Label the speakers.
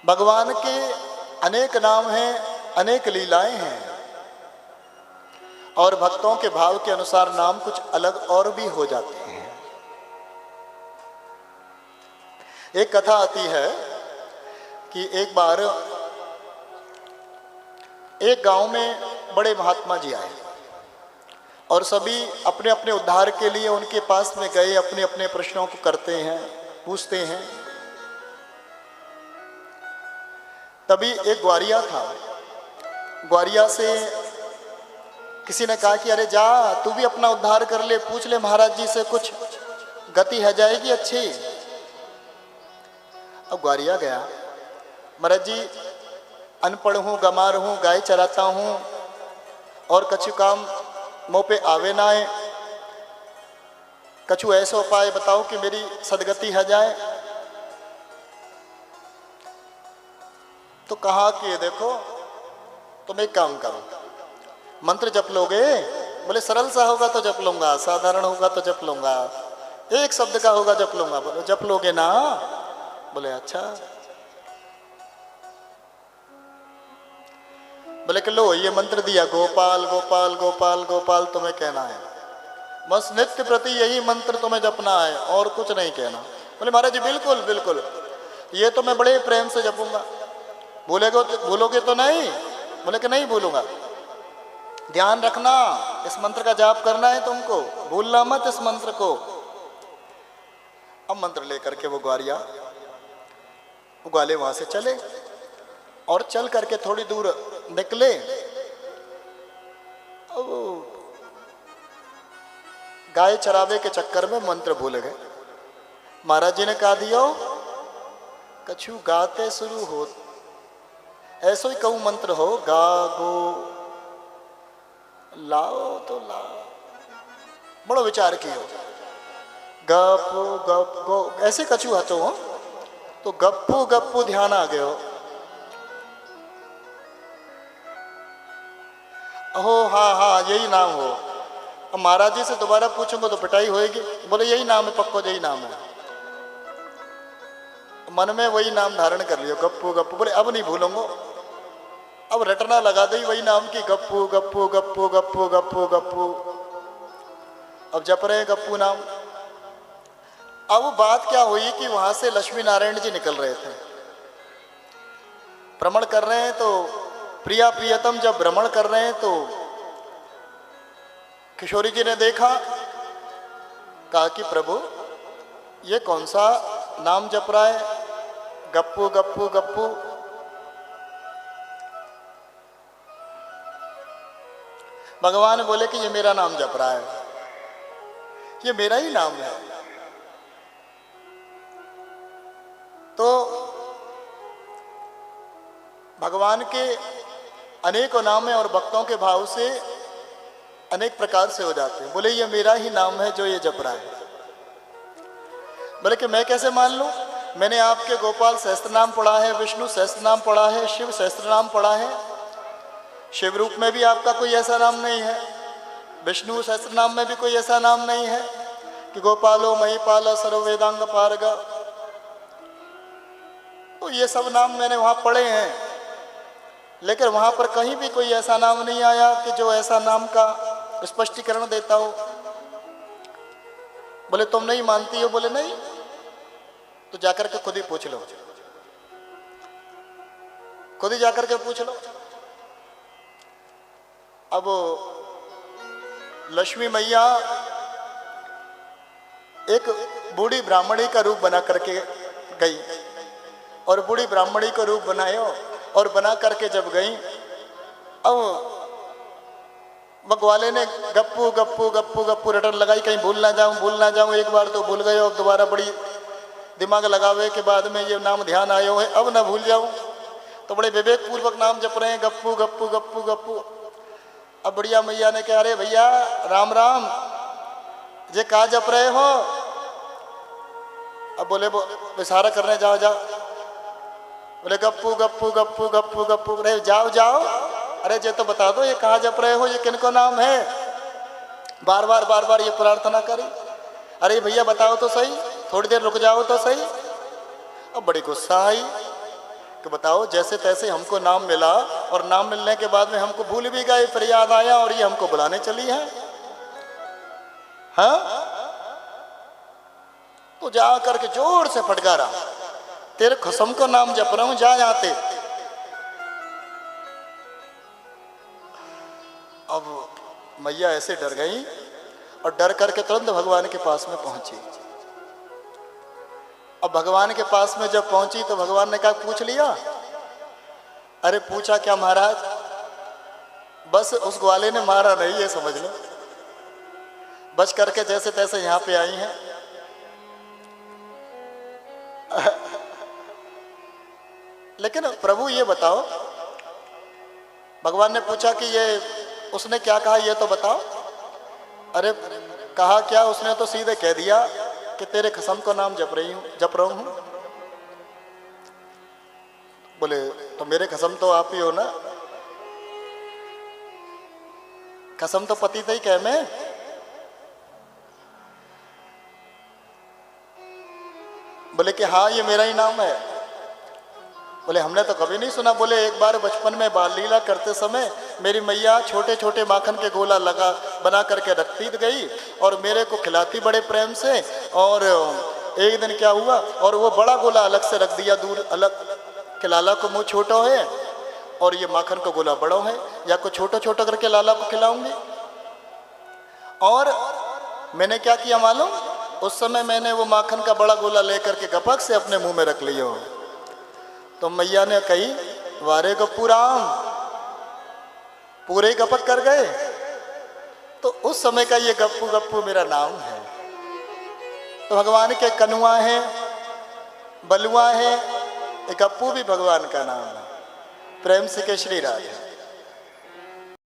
Speaker 1: भगवान के अनेक नाम हैं, अनेक लीलाएं हैं और भक्तों के भाव के अनुसार नाम कुछ अलग और भी हो जाते हैं। एक कथा आती है कि एक बार एक गांव में बड़े महात्मा जी आए और सभी अपने अपने उद्धार के लिए उनके पास में गए, अपने अपने प्रश्नों को करते हैं, पूछते हैं। तभी एक ग्वारिया था। ग्वारिया से किसी ने कहा कि अरे जा तू भी अपना उद्धार कर ले, पूछ ले महाराज जी से, कुछ गति है जाएगी अच्छी। अब ग्वारिया गया, महाराज जी अनपढ़ हूँ, गमार हूँ, गाय चराता हूँ और कछु काम मुँह पे आवे ना है, कछु ऐसा उपाय बताओ कि मेरी सदगति है जाए। तो कहा कि ये देखो तुम एक काम करो, मंत्र जप लोगे? बोले सरल सा होगा तो जप लूंगा, साधारण होगा तो जप लूंगा, एक शब्द का होगा जप लूंगा। बोले जप लोगे ना? बोले अच्छा। बोले कि लो ये मंत्र दिया, गोपाल गोपाल गोपाल गोपाल तुम्हें कहना है, बस नित्य प्रति यही मंत्र तुम्हें जपना है और कुछ नहीं कहना। बोले महाराज जी बिल्कुल बिल्कुल, ये तो मैं बड़े प्रेम से जपूंगा, भूलोगे तो नहीं? बोले कि नहीं भूलूंगा। ध्यान रखना, इस मंत्र का जाप करना है तुमको, भूलना मत इस मंत्र को। अब मंत्र लेकर के वो ग्वाले वहां से चले और चल करके थोड़ी दूर निकले। गाय चरावे के चक्कर में मंत्र भूल गए। महाराज जी ने कहा दियो कछु गाते शुरू हो, ऐसो ही कहूं मंत्र हो, गा गो लाओ तो लाओ। बड़ो विचार कियो, गप्पू गप गो ऐसे कछु हतो हो तो गप्पू गप्पू ध्यान आ गयो। ओहो हाँ हाँ यही नाम हो। अब महाराज जी से दोबारा पूछूंगा तो पिटाई होएगी। बोले यही नाम है, पक्को यही नाम है। मन में वही नाम धारण कर लियो, गप्पू गप्पू। बोले अब नहीं भूलूंगा, अब रटना लगा दी वही नाम की, गप्पू गप्पू गप्पू गप्पू गप्पू गप्पू। अब जप रहे गप्पू नाम। अब बात क्या हुई कि वहां से लक्ष्मी नारायण जी निकल रहे थे, भ्रमण कर रहे हैं। तो प्रिया प्रियतम जब भ्रमण कर रहे हैं तो किशोरी जी ने देखा, कहा कि प्रभु ये कौन सा नाम जप रहा है, गप्पू गप्पू गप्पू। भगवान बोले कि ये मेरा नाम जप रहा है, ये मेरा ही नाम है। तो भगवान के अनेकों नाम हैं और भक्तों के भाव से अनेक प्रकार से हो जाते हैं। बोले ये मेरा ही नाम है जो ये जप रहा है। बोले कि मैं कैसे मान लूं? मैंने आपके गोपाल सहस्त्र नाम पढ़ा है, विष्णु सहस्त्र नाम पढ़ा है, शिव सहस्त्र नाम पढ़ा है। शिव रूप में भी आपका कोई ऐसा नाम नहीं है, विष्णु सहस्त्र नाम में भी कोई ऐसा नाम नहीं है कि गोपालो महिपाल सर्व वेदांग पारग। तो ये सब नाम मैंने वहां पढ़े हैं, लेकिन वहां पर कहीं भी कोई ऐसा नाम नहीं आया कि जो ऐसा नाम का स्पष्टीकरण देता हो। बोले तुम नहीं मानती हो? बोले नहीं। तो जाकर के खुद ही पूछ लो, खुद ही जाकर के पूछ लो। अब लक्ष्मी मैया एक बूढ़ी ब्राह्मणी का रूप बना करके गई और बूढ़ी ब्राह्मणी का रूप बनायो और बना करके जब गई, अब मगवाले ने गप्पू गप्पू गप्पू गप्पू रटन लगाई, कहीं भूल ना जाऊं। एक बार तो भूल गए और दोबारा बड़ी दिमाग लगावे के बाद में ये नाम ध्यान आयो है, अब ना भूल जाऊं। तो बड़े विवेक पूर्वक नाम जप रहे हैं, गप्पू गप्पू गप्पू गप्पू। अब बढ़िया मैया ने कहा अरे भैया राम राम, ये कहा जप रहे हो? अब बोले इशारा करने जाओ जाओ। बोले गप्पू गप्पू गप्पू गप्पू गप्पू। अरे जाओ जाओ, अरे ये तो बता दो ये कहाँ जप रहे हो, ये किनको नाम है? बार बार ये प्रार्थना करी। अरे भैया बताओ तो सही, थोड़ी देर रुक जाओ तो सही। अब बड़ी गुस्सा आई कि बताओ जैसे तैसे हमको नाम मिला और नाम मिलने के बाद में हमको भूल भी गए, फिर याद आया और ये हमको बुलाने चली है। हाँ, तो जा करके जोर से फटकारा, तेरे कसम को नाम जप रहा हूं, जा जाते। अब मैया ऐसे डर गई और डर करके तुरंत भगवान के पास में पहुंची। अब भगवान के पास में जब पहुंची तो भगवान ने कहा पूछ लिया? अरे पूछा क्या महाराज, बस उस ग्वाले ने मारा नहीं, ये समझ लो, बच करके जैसे तैसे यहां पे आई हैं। लेकिन प्रभु ये बताओ, भगवान ने पूछा कि ये उसने क्या कहा ये तो बताओ। अरे कहा क्या, उसने तो सीधे कह दिया कि तेरे कसम को नाम जप रहा हूं। बोले तो मेरे कसम तो आप ही हो ना, कसम तो पति थे ही कह मैं। बोले कि हाँ ये मेरा ही नाम है। बोले हमने तो कभी नहीं सुना। बोले एक बार बचपन में बाल लीला करते समय मेरी मैया छोटे छोटे माखन के गोला लगा बना करके रखती गई और मेरे को खिलाती बड़े प्रेम से। और एक दिन क्या हुआ, और वो बड़ा गोला अलग से रख दिया दूर अलग, कि लाला को मुँह छोटा है और ये माखन का गोला बड़ा है, या को छोटा छोटा करके लाला को खिलाऊंगी। और मैंने क्या किया मालूम, उस समय मैंने वो माखन का बड़ा गोला लेकर के गपक से अपने मुंह में रख लिया। तो मैया ने कही वारे गप्पू राम, पूरे गपक कर गए। तो उस समय का ये गप्पू गप्पू मेरा नाम है। तो भगवान के कनुआ है, बलुआ है, ये गप्पू भी भगवान का नाम है। प्रेम से के श्री राधे।